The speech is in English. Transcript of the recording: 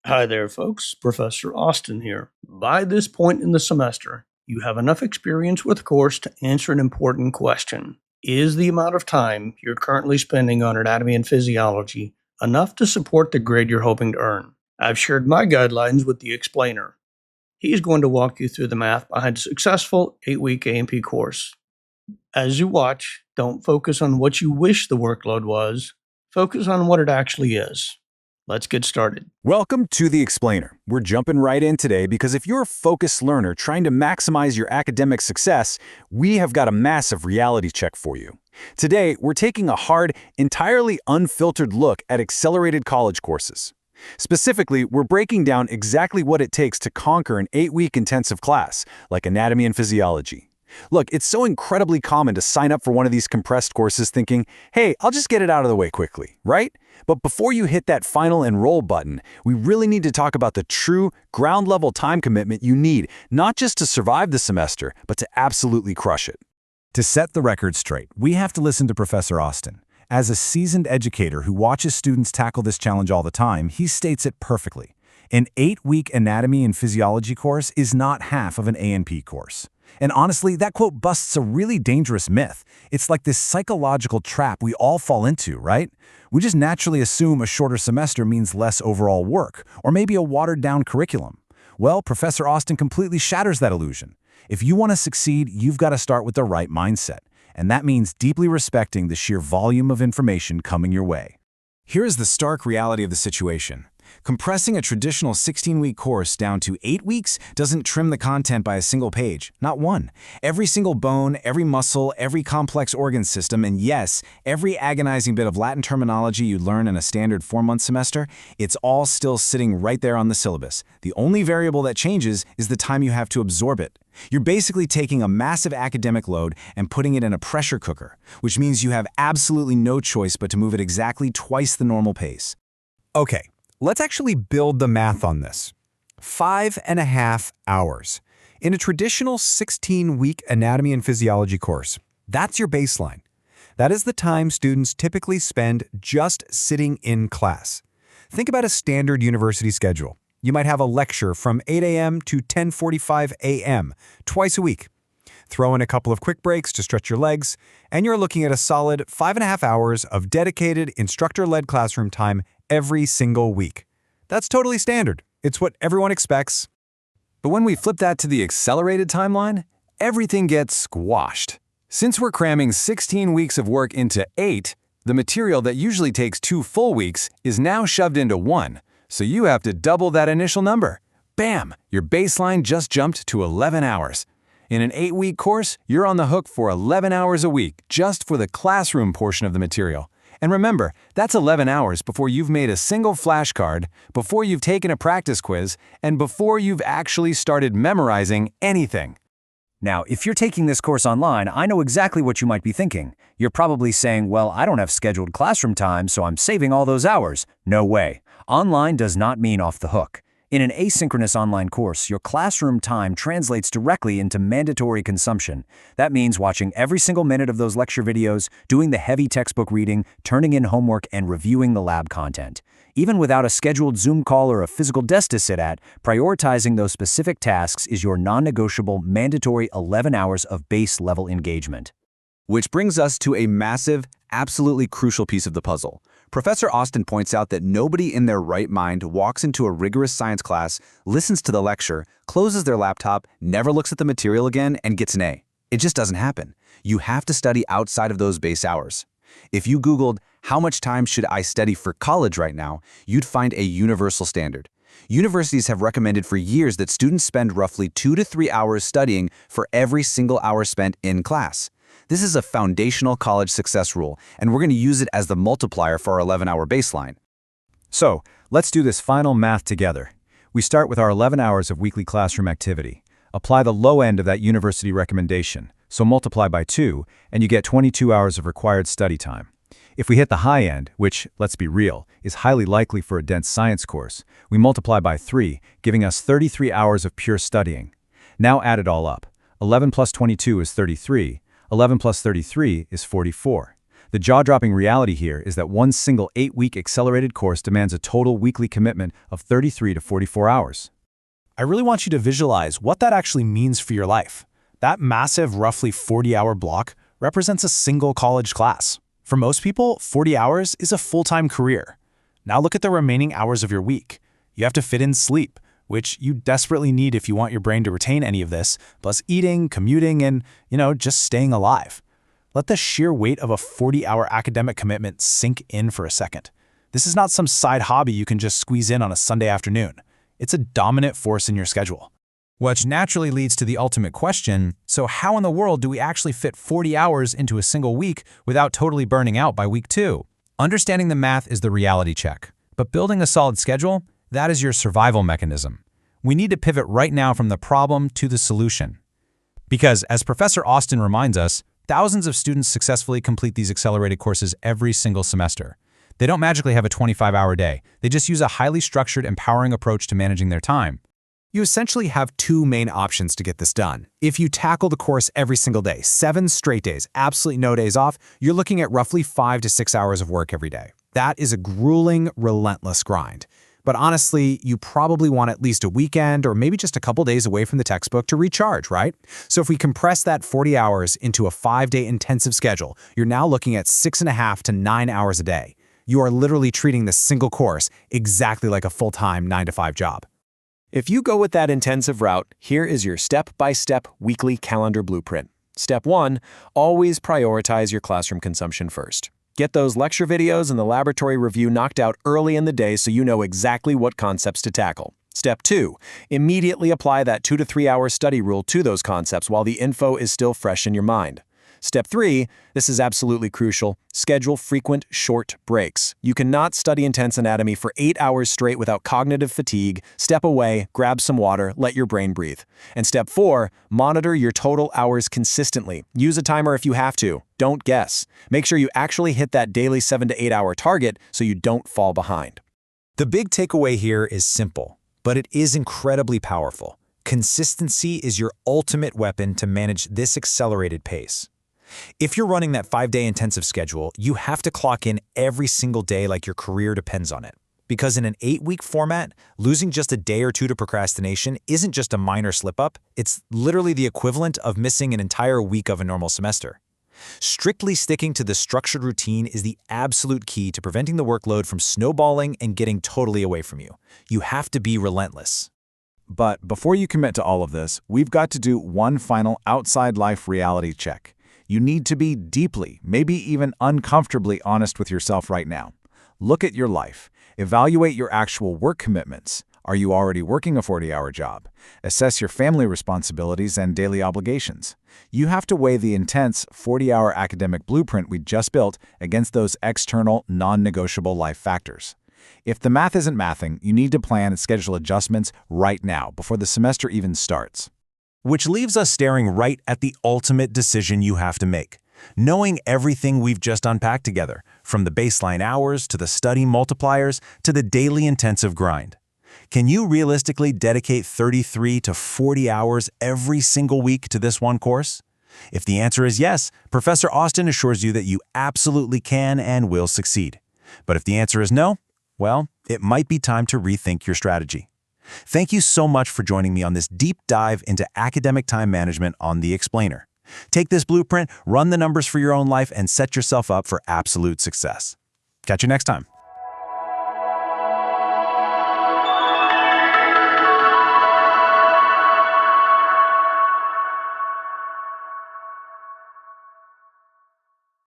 Hi there, folks. Professor Austin here. By this point in the semester, you have enough experience with the course to answer an important question. Is the amount of time you're currently spending on anatomy and physiology enough to support the grade you're hoping to earn? I've shared my guidelines with the explainer. He's going to walk you through the math behind a successful 8-week A&P course. As you watch, don't focus on what you wish the workload was, focus on what it actually is. Let's get started. Welcome to The Explainer. We're jumping right in today because if you're a focused learner trying to maximize your academic success, we have got a massive reality check for you. Today, we're taking a hard, entirely unfiltered look at accelerated college courses. Specifically, we're breaking down exactly what it takes to conquer an 8-week intensive class, like anatomy and physiology. Look, it's so incredibly common to sign up for one of these compressed courses thinking, hey, I'll just get it out of the way quickly, right? But before you hit that final enroll button, we really need to talk about the true ground-level time commitment you need, not just to survive the semester, but to absolutely crush it. To set the record straight, we have to listen to Professor Austin. As a seasoned educator who watches students tackle this challenge all the time, he states it perfectly. An 8-week anatomy and physiology course is not half of an A&P course. And honestly, that quote busts a really dangerous myth. It's like this psychological trap we all fall into, right? We just naturally assume a shorter semester means less overall work, or maybe a watered-down curriculum. Well, Professor Austin completely shatters that illusion. If you want to succeed, you've got to start with the right mindset. And that means deeply respecting the sheer volume of information coming your way. Here is the stark reality of the situation. Compressing a traditional 16-week course down to 8 weeks doesn't trim the content by a single page, not one. Every single bone, every muscle, every complex organ system, and yes, every agonizing bit of Latin terminology you learn in a standard 4-month semester, it's all still sitting right there on the syllabus. The only variable that changes is the time you have to absorb it. You're basically taking a massive academic load and putting it in a pressure cooker, which means you have absolutely no choice but to move at exactly twice the normal pace. Okay. Let's actually build the math on this. 5.5 hours. In a traditional 16-week anatomy and physiology course, that's your baseline. That is the time students typically spend just sitting in class. Think about a standard university schedule. You might have a lecture from 8 a.m. to 10:45 a.m. twice a week. Throw in a couple of quick breaks to stretch your legs, and you're looking at a solid 5.5 hours of dedicated instructor-led classroom time every single week. That's totally standard. It's what everyone expects. But when we flip that to the accelerated timeline, everything gets squashed. Since we're cramming 16 weeks of work into 8, the material that usually takes 2 full weeks is now shoved into 1, so you have to double that initial number. Bam! Your baseline just jumped to 11 hours. In an 8-week course, you're on the hook for 11 hours a week just for the classroom portion of the material. And remember, that's 11 hours before you've made a single flashcard, before you've taken a practice quiz, and before you've actually started memorizing anything. Now, if you're taking this course online, I know exactly what you might be thinking. You're probably saying, well, I don't have scheduled classroom time, so I'm saving all those hours. No way. Online does not mean off the hook. In an asynchronous online course, your classroom time translates directly into mandatory consumption. That means watching every single minute of those lecture videos, doing the heavy textbook reading, turning in homework, and reviewing the lab content. Even without a scheduled Zoom call or a physical desk to sit at, prioritizing those specific tasks is your non-negotiable, mandatory 11 hours of base-level engagement. Which brings us to a massive, absolutely crucial piece of the puzzle. Professor Austin points out that nobody in their right mind walks into a rigorous science class, listens to the lecture, closes their laptop, never looks at the material again, and gets an A. It just doesn't happen. You have to study outside of those base hours. If you Googled, how much time should I study for college right now, you'd find a universal standard. Universities have recommended for years that students spend roughly 2 to 3 hours studying for every single hour spent in class. This is a foundational college success rule, and we're going to use it as the multiplier for our 11-hour baseline. So, let's do this final math together. We start with our 11 hours of weekly classroom activity. Apply the low end of that university recommendation, so multiply by 2, and you get 22 hours of required study time. If we hit the high end, which, let's be real, is highly likely for a dense science course, we multiply by 3, giving us 33 hours of pure studying. Now add it all up. 11 plus 22 is 33. 11 plus 33 is 44. The jaw-dropping reality here is that one single 8-week accelerated course demands a total weekly commitment of 33 to 44 hours. I really want you to visualize what that actually means for your life. That massive, roughly 40-hour block represents a single college class. For most people, 40 hours is a full-time career. Now look at the remaining hours of your week. You have to fit in sleep, which you desperately need if you want your brain to retain any of this, plus eating, commuting, and, just staying alive. Let the sheer weight of a 40-hour academic commitment sink in for a second. This is not some side hobby you can just squeeze in on a Sunday afternoon. It's a dominant force in your schedule. Which naturally leads to the ultimate question, so how in the world do we actually fit 40 hours into a single week without totally burning out by week 2? Understanding the math is the reality check, but building a solid schedule, that is your survival mechanism. We need to pivot right now from the problem to the solution. Because, as Professor Austin reminds us, thousands of students successfully complete these accelerated courses every single semester. They don't magically have a 25-hour day. They just use a highly structured, empowering approach to managing their time. You essentially have two main options to get this done. If you tackle the course every single day, 7 straight days, absolutely no days off, you're looking at roughly 5 to 6 hours of work every day. That is a grueling, relentless grind. But honestly, you probably want at least a weekend or maybe just a couple days away from the textbook to recharge, right? So if we compress that 40 hours into a 5-day intensive schedule, you're now looking at 6.5 to 9 hours a day. You are literally treating this single course exactly like a full-time 9-to-5 job. If you go with that intensive route, here is your step-by-step weekly calendar blueprint. Step 1, always prioritize your classroom consumption first. Get those lecture videos and the laboratory review knocked out early in the day so you know exactly what concepts to tackle. Step 2, immediately apply that 2 to 3 hour study rule to those concepts while the info is still fresh in your mind. Step 3, this is absolutely crucial, schedule frequent, short breaks. You cannot study intense anatomy for 8 hours straight without cognitive fatigue. Step away, grab some water, let your brain breathe. And step 4, monitor your total hours consistently. Use a timer if you have to. Don't guess. Make sure you actually hit that daily 7 to 8 hour target so you don't fall behind. The big takeaway here is simple, but it is incredibly powerful. Consistency is your ultimate weapon to manage this accelerated pace. If you're running that 5-day intensive schedule, you have to clock in every single day like your career depends on it. Because in an 8-week format, losing just a day or two to procrastination isn't just a minor slip-up, it's literally the equivalent of missing an entire week of a normal semester. Strictly sticking to the structured routine is the absolute key to preventing the workload from snowballing and getting totally away from you. You have to be relentless. But before you commit to all of this, we've got to do one final outside life reality check. You need to be deeply, maybe even uncomfortably honest with yourself right now. Look at your life. Evaluate your actual work commitments. Are you already working a 40-hour job? Assess your family responsibilities and daily obligations. You have to weigh the intense 40-hour academic blueprint we just built against those external, non-negotiable life factors. If the math isn't mathing, you need to plan and schedule adjustments right now before the semester even starts. Which leaves us staring right at the ultimate decision you have to make. Knowing everything we've just unpacked together, from the baseline hours to the study multipliers to the daily intensive grind. Can you realistically dedicate 33 to 40 hours every single week to this one course? If the answer is yes, Professor Austin assures you that you absolutely can and will succeed. But if the answer is no, well, it might be time to rethink your strategy. Thank you so much for joining me on this deep dive into academic time management on The Explainer. Take this blueprint, run the numbers for your own life, and set yourself up for absolute success. Catch you next time.